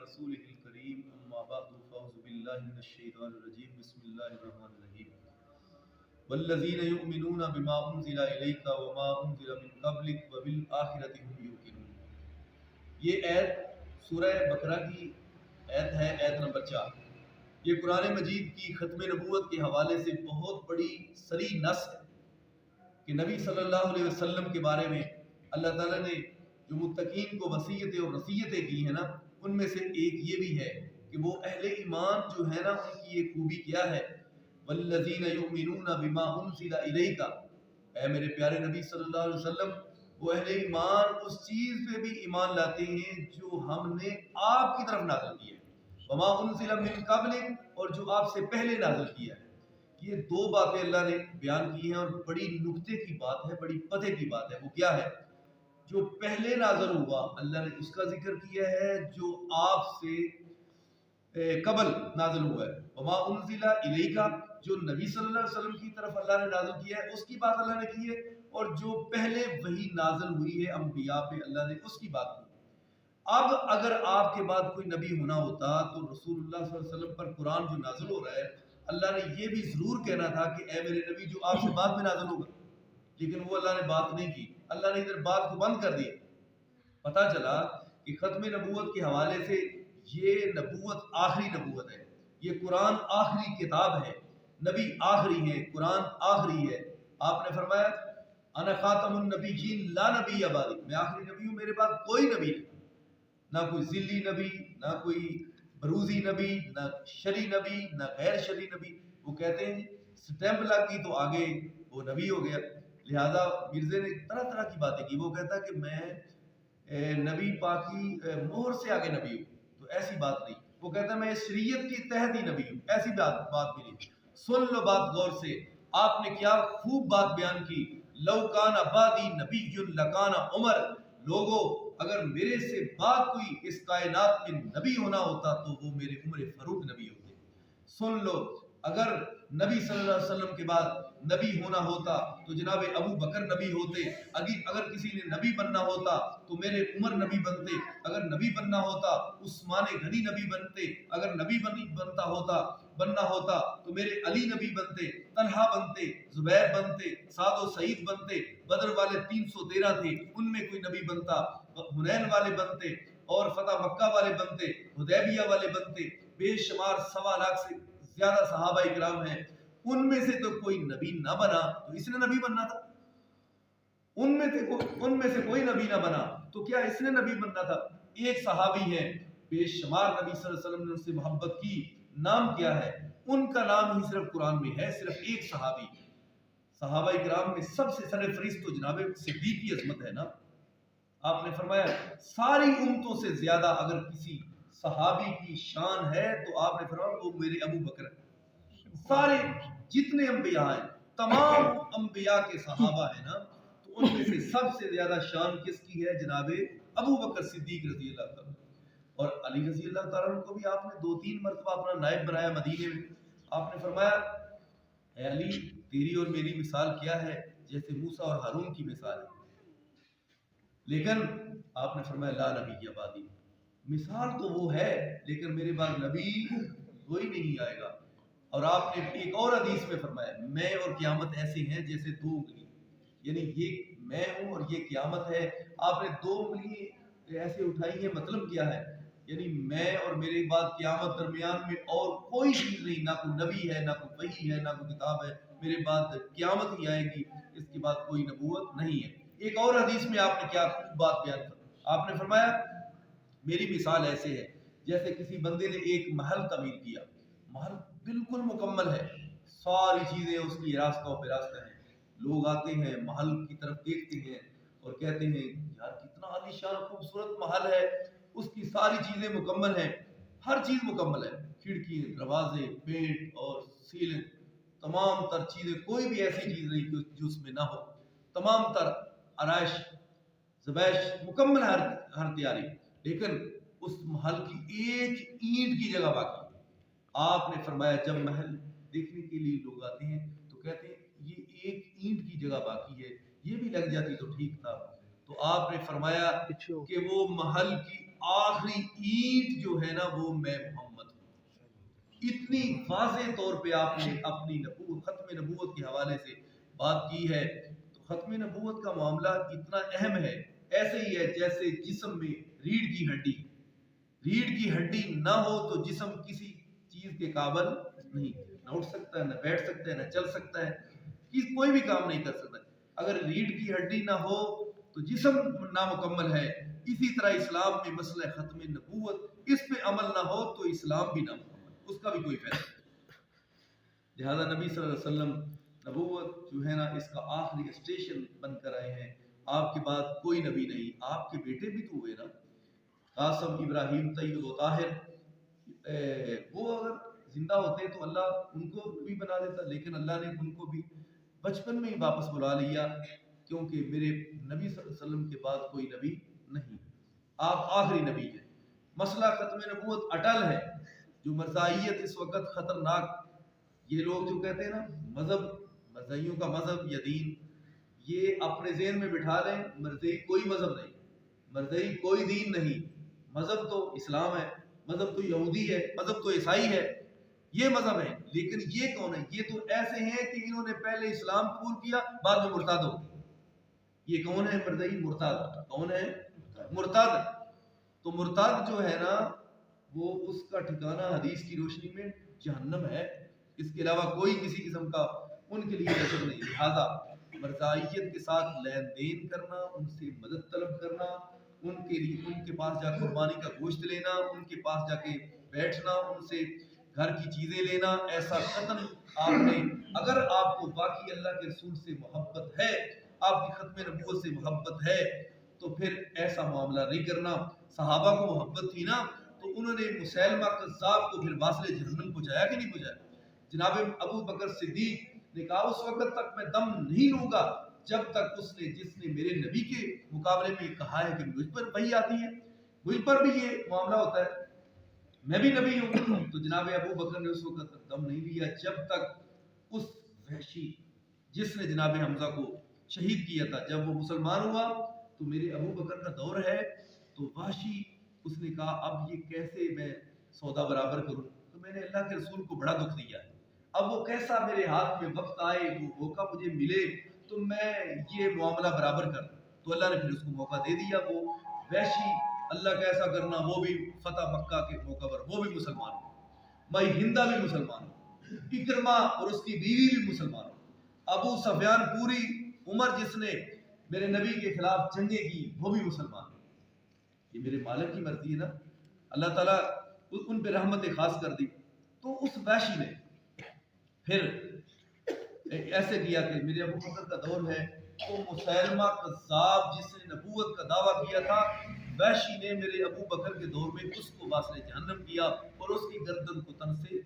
رسوله الكريم أما بعد فأعوذ بالله من الشيطان الرجيم بسم الله الرحمن الرحيم والذين يؤمنون بما أنزل إليك وما أنزل من قبلك وبالآخرة هم يوقنون. یہ آیت سورہ بقرہ کی آیت ہے، آیت نمبر 4. یہ قرآن مجید کی ختم نبوت کے حوالے سے بہت بڑی صریح نص ہے کہ نبی صلی اللہ علیہ وسلم کے بارے میں اللہ تعالیٰ نے جو متقین کو وصیتیں اور نصیحتیں کی ہیں نا، ان میں سے ایک یہ بھی ہے کہ وہ اہل ایمان جو ہے نا، ان کی یہ خوبی کیا ہے، والذین یؤمنون بما انزل الیک، اے میرے پیارے نبی صلی اللہ علیہ وسلم، وہ اہل ایمان اس چیز پہ بھی ایمان لاتے ہیں جو ہم نے آپ کی طرف نازل کی ہے، وما انزل من قبلک، اور جو آپ سے پہلے نازل کیا ہے. یہ دو باتیں اللہ نے بیان کی ہیں اور بڑی نکتے کی بات ہے، بڑی پتے کی بات ہے. وہ کیا ہے؟ جو پہلے نازل ہوا اللہ نے اس کا ذکر کیا ہے، جو آپ سے قبل نازل ہوا ہے. وما انزل الیک، جو نبی صلی اللہ علیہ وسلم کی طرف اللہ نے نازل کیا ہے اس کی بات اللہ نے کی ہے، اور جو پہلے وہی نازل ہوئی ہے انبیاء پہ اللہ نے اس کی بات کی. اب اگر آپ کے بعد کوئی نبی ہونا ہوتا تو رسول اللہ صلی اللہ علیہ وسلم پر قرآن جو نازل ہو رہا ہے، اللہ نے یہ بھی ضرور کہنا تھا کہ اے میرے نبی جو آپ سے بعد میں نازل ہوگا، لیکن وہ اللہ نے بات نہیں کی. اللہ نے ادھر بات کو بند کر دیا. پتہ چلا کہ ختم نبوت کے حوالے سے یہ نبوت آخری نبوت ہے، یہ قرآن آخری کتاب ہے، نبی آخری ہے، قرآن آخری ہے. آپ نے فرمایا انا خاتم النبیین لا نبی بعدی، میں آخری نبی ہوں، میرے بعد کوئی نبی نہیں، نہ کوئی ذلی نبی، نہ کوئی بروزی نبی، نہ شری نبی، نہ غیر شری نبی. وہ کہتے ہیں سٹیمپ لگ گئی تو آگے وہ نبی ہو گیا. لہذا مرزے نے طرح طرح کی باتیں کی. وہ کہتا کہ میں نبی پاک کی مہر سے آگے نبی ہوں، تو ایسی بات نہیں. وہ کہتا ہے میں شریعت کی تحت ہی نبی ہوں، ایسی بات بھی نہیں. سن لو بات غور سے، آپ نے کیا خوب بات بیان کی. لو کان بعدی نبی لکان عمر، لوگوں اگر میرے سے بعد کوئی اس کائنات میں نبی ہونا ہوتا تو وہ میرے عمر فاروق نبی ہوتے. سن لو، اگر نبی صلی اللہ علیہ وسلم کے بعد نبی ہونا ہوتا تو جناب ابو بکر نبی ہوتے. اگر کسی نے نبی بننا ہوتا تو میرے عمر نبی بنتے. اگر نبی بننا ہوتا عثمان غنی نبی بنتے. اگر نبی بننا ہوتا تو میرے علی نبی بنتے، طلحہ بنتے، زبیر بنتے، سعد و سعید بنتے. بدر والے 313 تھے، ان میں کوئی نبی بنتا. حنین والے بنتے اور فتح مکہ والے بنتے، حدیبیہ والے بنتے. بے شمار 1.25 لاکھ سے زیادہ صحابہ اکرام ہیں، ان میں سے تو کوئی نبی نہ بنا تو اس نے نبی بننا تھا. ان میں سے کوئی نبی نہ بنا تو کیا اس نے نبی بننا تھا. ایک صحابی ہے، بے شمار نبی صلی اللہ علیہ وسلم نے ان سے محبت کی. نام کیا ہے؟ ان کا نام ہی صرف قرآن میں ہے، صرف ایک صحابی. صحابہ اکرام میں سب سے سرفہرست تو جناب صدیق کی عظمت ہے نا. آپ نے فرمایا ساری امتوں سے زیادہ اگر کسی صحابی کی شان ہے تو آپ نے فرمایا وہ میرے ابو بکر ہے. سارے جتنے انبیاء ہیں، تمام انبیاء کے صحابہ ہیں نا، تو ان میں سے سب سے زیادہ شان کس کی ہے؟ جناب ابو بکر صدیق رضی اللہ تعالیٰ. اور علی رضی اللہ تعالیٰ کو بھی آپ نے 2-3 مرتبہ اپنا نائب بنایا مدینے میں. آپ نے فرمایا اے علی تیری اور میری مثال کیا ہے؟ جیسے موسیٰ اور ہارون کی مثال ہے. لیکن آپ نے فرمایا لا نبی بعدی، مثال تو وہ ہے لیکن میرے بعد نبی کوئی نہیں آئے گا. اور آپ نے ایک اور حدیث میں فرمایا میں اور قیامت ایسے ہیں جیسے 2 انگلی، یعنی یہ میں ہوں اور یہ قیامت ہے. آپ نے 2 انگلی ایسے اٹھائی ہے، مطلب کیا ہے؟ یعنی میں اور میرے بعد قیامت درمیان میں اور کوئی چیز نہیں، نہ کوئی نبی ہے، نہ کوئی وحی ہے، نہ کوئی کتاب ہے. میرے بعد قیامت ہی آئے گی، اس کے بعد کوئی نبوت نہیں ہے. ایک اور حدیث میں آپ نے کیا بات بیان کی؟ آپ نے فرمایا میری مثال ایسے ہے جیسے کسی بندے نے ایک محل تعمیر کیا. محل بالکل مکمل ہے، ساری چیزیں اس کی راستہ و پیراستہ ہیں. لوگ آتے ہیں محل کی طرف دیکھتے ہیں اور کہتے ہیں یار کتنا عالی شان خوبصورت محل ہے. اس کی ساری چیزیں مکمل ہیں، ہر چیز مکمل ہے، کھڑکی، دروازے، پینٹ اور سیلنگ، تمام تر چیزیں، کوئی بھی ایسی چیز نہیں جو اس میں نہ ہو. تمام تر آرائش زبائش مکمل ہر تیاری. لیکن اس محل کی ایک اینٹ کی جگہ باقی. آپ نے فرمایا جب محل دیکھنے کے لیے لوگ آتے ہیں تو کہتے ہیں یہ ایک اینٹ کی جگہ باقی ہے، یہ بھی لگ جاتی تو ٹھیک تھا. تو آپ نے فرمایا کہ وہ محل کی آخری اینٹ جو ہے نا وہ میں محمد ہوں. اتنی واضح طور پہ آپ نے اپنی نبوت ختم نبوت کے حوالے سے بات کی ہے. تو ختم نبوت کا معاملہ اتنا اہم ہے. ایسے ہی ہے جیسے جسم میں ریڑھ کی ہڈی نہ ہو تو جسم کسی چیز کے قابل نہیں، نہ اٹھ سکتا ہے، نہ بیٹھ سکتا ہے، نہ چل سکتا ہے، کوئی بھی کام نہیں کر سکتا. اگر ریڑھ کی ہڈی نہ ہو تو جسم نامکمل ہے. اسی طرح اسلام میں مسئلہ ختم نبوت، اس پہ عمل نہ ہو تو اسلام بھی نامکمل، اس کا بھی کوئی فائدہ نہیں. لہذا نبی صلی اللہ علیہ وسلم نبوت جو ہے نا اس کا آخری اسٹیشن بن کر آئے ہیں. آپ کے بعد کوئی نبی نہیں. آپ کے بیٹے بھی تو ہوئے نا، قاسم، ابراہیم، طیب و طاہر. وہ اگر زندہ ہوتے تو اللہ ان کو بھی بنا دیتا، لیکن اللہ نے ان کو بھی بچپن میں ہی واپس بلا لیا، کیونکہ میرے نبی صلی اللہ علیہ وسلم کے بعد کوئی نبی نہیں، آپ آخری نبی ہیں. مسئلہ ختم نبوت اٹل ہے. جو مرزائیت اس وقت خطرناک، یہ لوگ جو کہتے ہیں نا مذہب، مرزائیوں کا مذہب یا دین، یہ اپنے ذہن میں بٹھا لیں مرزائی کوئی مذہب نہیں، مرزائی کوئی دین نہیں. مذہب تو اسلام ہے، مذہب تو یہودی ہے، مذہب تو عیسائی ہے، یہ مذہب ہے. لیکن یہ کون ہے؟ یہ تو ایسے ہیں کہ انہوں نے پہلے اسلام قبول کیا، بعد میں مرتد ہو. یہ کون ہے مرزائی؟ مرتد. کون ہے؟ مرتد. تو مرتد جو ہے نا وہ اس کا ٹھکانہ حدیث کی روشنی میں جہنم ہے. اس کے علاوہ کوئی کسی قسم کا ان کے لیے رشک نہیں. لہذا مرزائیت کے ساتھ لین دین کرنا، ان سے مدد طلب کرنا، ان کے پاس جا کے قربانی کا گوشت لینا، ان کے پاس جا کے بیٹھنا، ان سے گھر کی چیزیں لینا، ایسا قتل آپ نے، اگر آپ کو باقی اللہ کے رسول سے محبت ہے، آپ کی ختم نبوت سے محبت ہے، تو پھر ایسا معاملہ نہیں کرنا. صحابہ کو محبت تھی نا، تو انہوں نے مسیلمہ کذاب کو پھر واصل جہنم پہنچایا کہ نہیں پہنچایا؟ جناب ابو بکر صدیق نے کہا اس وقت تک میں دم نہیں لوں گا جب تک جس نے میرے نبی کے مقابلے میں کہا ہے کہ مجھ پر وحی آتی ہے، مجھ پر بھی یہ معاملہ ہوتا ہے، میں بھی نبی ہوں. تو جناب ابو بکر نے اس وقت تک دم نہیں لیا جب تک اس وحشی جس نے جناب حمزہ کو شہید کیا تھا، جب وہ مسلمان ہوا تو میرے ابو بکر کا دور ہے. تو وحشی اس نے کہا اب یہ کیسے میں سودا برابر کروں؟ تو میں نے اللہ کے رسول کو بڑا دکھ دیا ہے. اب وہ کیسا میرے ہاتھ میں وقت آئے، وہ موقع مجھے ملے تو میں یہ معاملہ برابر کر. تو اللہ نے پھر اس کو موقع دے دیا. وہ وحشی اللہ کا ایسا کرنا، وہ بھی فتح مکہ کے موقع پر وہ بھی مسلمان ہو، مائی ہندہ بھی مسلمان ہو، اکرمہ اور اس کی بیوی بھی مسلمان ہو، ابو سفیان پوری عمر جس نے میرے نبی کے خلاف جنگیں کی وہ بھی مسلمان ہو. یہ میرے مالک کی مرضی ہے نا، اللہ تعالیٰ ان پہ رحمت خاص کر دی. تو اس وحشی نے پھر ایسے کیا کہ میرے ابو بکر کا دور ہے، تو مسیلمہ کذاب جس نے نبوت کا دعویٰ کیا تھا، وحشی نے میرے ابو بکر کے دور میں اس کو واصل جہنم کیا اور اس کی گردن کو تن سے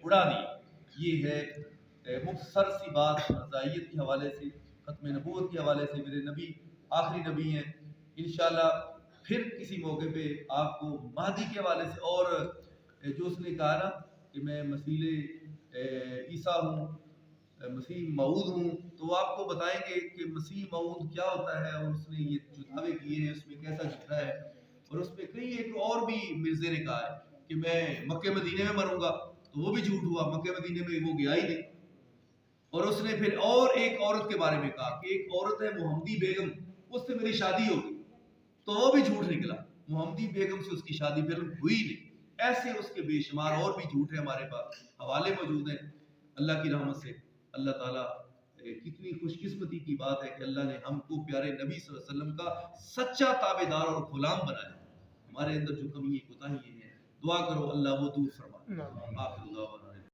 اڑا دیا. یہ ہے مختصر سی بات مرزائیت کے حوالے سے، ختم نبوت کے حوالے سے. میرے نبی آخری نبی ہیں. انشاءاللہ پھر کسی موقع پہ آپ کو مہدی کے حوالے سے، اور جو اس نے کہا نا کہ میں مسیح عیسیٰ ہوں، مسیح موعود ہوں، تو آپ کو بتائیں گے کہ مسیح موعود کیا ہوتا ہے، اور اس نے یہ جو دعوے کیے ہیں اس میں کیسا جھوٹا ہے. اور اس میں کئی ایک اور بھی مرزے نے کہا ہے کہ میں مکہ مدینے میں مروں گا، تو وہ بھی جھوٹ ہوا، مکہ مدینے میں وہ گیا ہی نہیں. اور اس نے پھر اور ایک عورت کے بارے میں کہا کہ ایک عورت ہے محمدی بیگم، اس سے میری شادی ہوگی، تو وہ بھی جھوٹ نکلا. محمدی بیگم سے اس کی شادی پھر ہوئی نہیں. ایسے اس کے بے شمار اور بھی جھوٹ ہیں، ہمارے پاس حوالے موجود ہیں. اللہ کی رحمت سے اللہ تعالیٰ، کتنی خوش قسمتی کی بات ہے کہ اللہ نے ہم کو پیارے نبی صلی اللہ علیہ وسلم کا سچا تابع دار اور غلام بنایا. ہمارے اندر جو کمی کوتاہی ہیں، دعا کرو اللہ وہ دور فرمائے. آخر دعوانا